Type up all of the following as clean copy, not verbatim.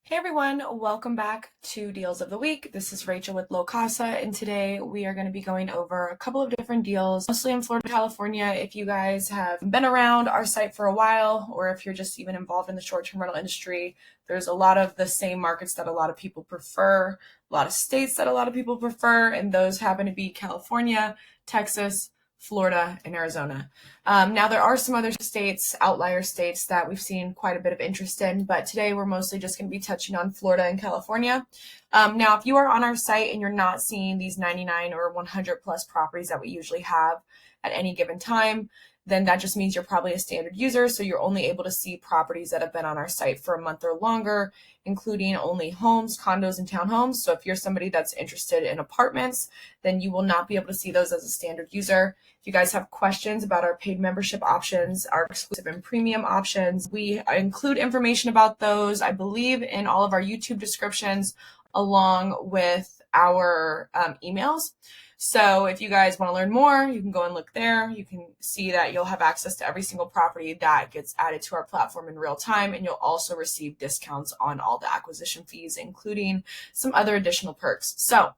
Hey everyone, welcome back to Deals of the Week. This is Rachel with LoCasa, and today we are going to be going over a couple of different deals, mostly in Florida, California. If you guys have been around our site for a while, or if you're just even involved in the short-term rental industry, there's a lot of the same markets that a lot of people prefer, a lot of states that a lot of people prefer, and those happen to be California, Texas, Florida, and Arizona. Now there are some other states, outlier states, that we've seen quite a bit of interest in, but today we're mostly just going to be touching on Florida and California. Now, if you are on our site and you're not seeing these 99 or 100 plus properties that we usually have at any given time, then that just means you're probably a standard user, so you're only able to see properties that have been on our site for a month or longer, including only homes, condos, and townhomes. So if you're somebody that's interested in apartments, then you will not be able to see those as a standard user. If you guys have questions about our paid membership options, our exclusive and premium options, we include information about those, I believe, in all of our YouTube descriptions, along with our emails. So if you guys want to learn more, you can go and look there. You can see that you'll have access to every single property that gets added to our platform in real time, and you'll also receive discounts on all the acquisition fees, including some other additional perks. So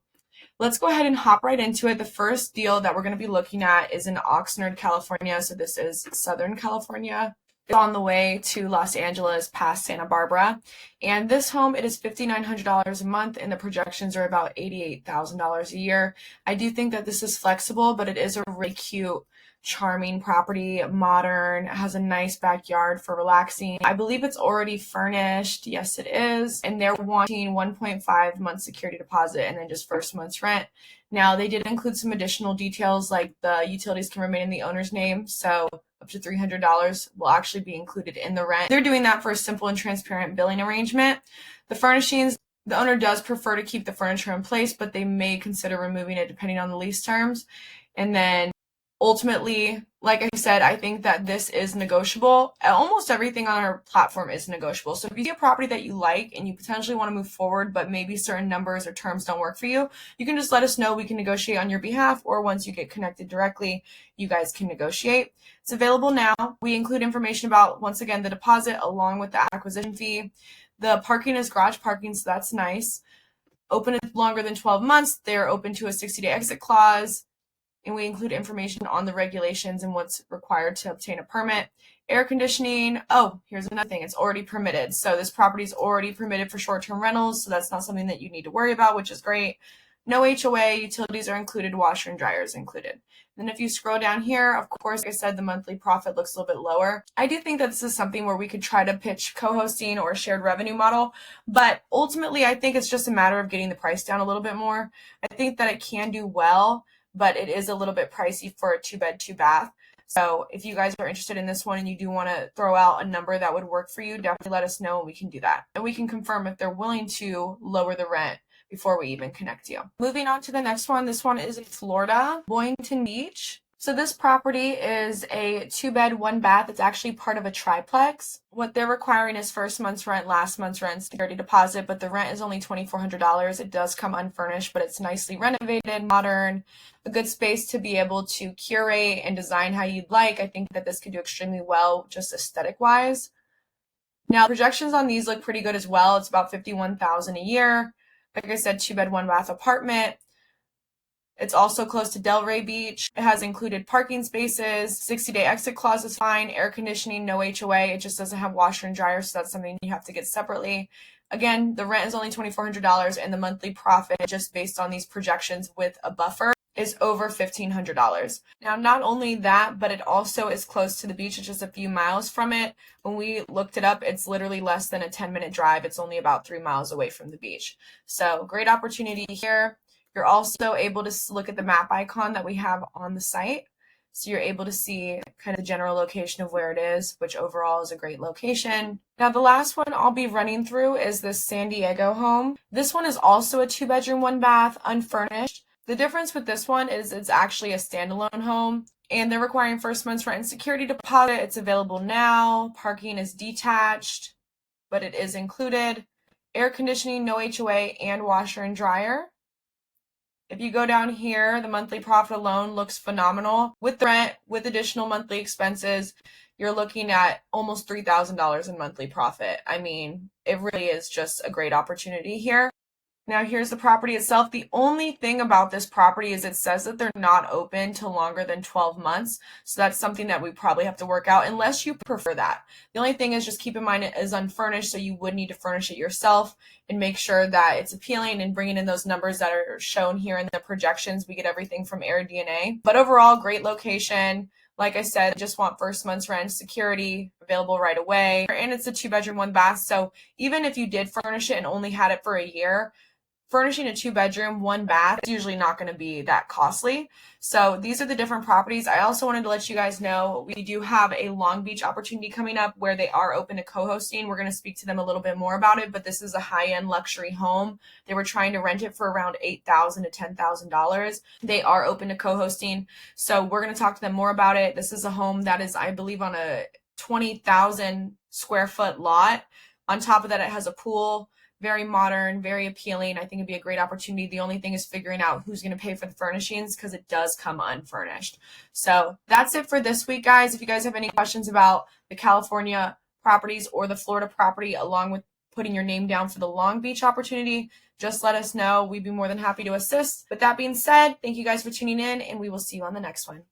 let's go ahead and hop right into it. The first deal that we're going to be looking at is in Oxnard, California. So this is Southern California. It's on the way to Los Angeles past Santa Barbara. And this home, it is $5,900 a month, and the projections are about $88,000 a year. I do think that this is flexible, but it is a really cute, charming property, modern, has a nice backyard for relaxing. I believe it's already furnished. Yes, it is. And they're wanting 1.5 months security deposit and then just first month's rent. Now, they did include some additional details, like the utilities can remain in the owner's name, so up to $300 will actually be included in the rent. They're doing that for a simple and transparent billing arrangement. The furnishings, the owner does prefer to keep the furniture in place, but they may consider removing it depending on the lease terms. And then ultimately, like I said, I think that this is negotiable. Almost everything on our platform is negotiable. So if you see a property that you like and you potentially want to move forward, but maybe certain numbers or terms don't work for you, you can just let us know. We can negotiate on your behalf, or once you get connected directly, you guys can negotiate. It's available now. We include information about, once again, the deposit along with the acquisition fee. The parking is garage parking, so that's nice. Open longer than 12 months. They're open to a 60-day exit clause. And we include information on the regulations and what's required to obtain a permit. Air conditioning. Oh, here's another thing. It's already permitted. So this property is already permitted for short-term rentals, so that's not something that you need to worry about, which is great. No HOA, utilities are included, washer and dryer is included. Then if you scroll down here, of course, like I said, the monthly profit looks a little bit lower. I do think that this is something where we could try to pitch co-hosting or a shared revenue model, but ultimately I think it's just a matter of getting the price down a little bit more. I think that it can do well, but it is a little bit pricey for a 2-bed, 2-bath. So if you guys are interested in this one and you do want to throw out a number that would work for you, definitely let us know and we can do that. And we can confirm if they're willing to lower the rent before we even connect you. Moving on to the next one. This one is in Florida, Boynton Beach. So this property is a 2-bed, 1-bath. It's actually part of a triplex. What they're requiring is first month's rent, last month's rent, security deposit, but the rent is only $2,400. It does come unfurnished, but it's nicely renovated, modern, a good space to be able to curate and design how you'd like. I think that this could do extremely well just aesthetic-wise. Now, projections on these look pretty good as well. It's about $51,000 a year. Like I said, 2-bed, 1-bath apartment. It's also close to Delray Beach. It has included parking spaces, 60-day exit clause is fine, air conditioning, no HOA. It just doesn't have washer and dryer, so that's something you have to get separately. Again, the rent is only $2,400, and the monthly profit, just based on these projections with a buffer, is over $1,500. Now, not only that, but it also is close to the beach. It's just a few miles from it. When we looked it up, it's literally less than a 10-minute drive. It's only about 3 miles away from the beach. So great opportunity here. You're also able to look at the map icon that we have on the site. So you're able to see kind of the general location of where it is, which overall is a great location. Now, the last one I'll be running through is this San Diego home. This one is also a 2-bedroom, 1-bath, unfurnished. The difference with this one is it's actually a standalone home, and they're requiring first month's rent and security deposit. It's available now. Parking is detached, but it is included. Air conditioning, no HOA, and washer and dryer. If you go down here, the monthly profit alone looks phenomenal. With the rent, with additional monthly expenses, you're looking at almost $3,000 in monthly profit. I mean, it really is just a great opportunity here. Now here's the property itself. The only thing about this property is it says that they're not open to longer than 12 months. So that's something that we probably have to work out unless you prefer that. The only thing is just keep in mind it is unfurnished, so you would need to furnish it yourself and make sure that it's appealing and bringing in those numbers that are shown here in the projections. We get everything from AirDNA. But overall, great location. Like I said, just want first month's rent, security, available right away. And it's a 2-bedroom, 1-bath. So even if you did furnish it and only had it for a year, furnishing a 2-bedroom, 1-bath is usually not going to be that costly. So these are the different properties. I also wanted to let you guys know we do have a Long Beach opportunity coming up where they are open to co-hosting. We're going to speak to them a little bit more about it, but this is a high-end luxury home. They were trying to rent it for around $8,000 to $10,000. They are open to co-hosting. So we're going to talk to them more about it. This is a home that is, I believe, on a 20,000 square foot lot. On top of that, it has a pool. Very modern, very appealing. I think it'd be a great opportunity. The only thing is figuring out who's going to pay for the furnishings because it does come unfurnished. So that's it for this week, guys. If you guys have any questions about the California properties or the Florida property, along with putting your name down for the Long Beach opportunity, just let us know. We'd be more than happy to assist. With that being said, thank you guys for tuning in, and we will see you on the next one.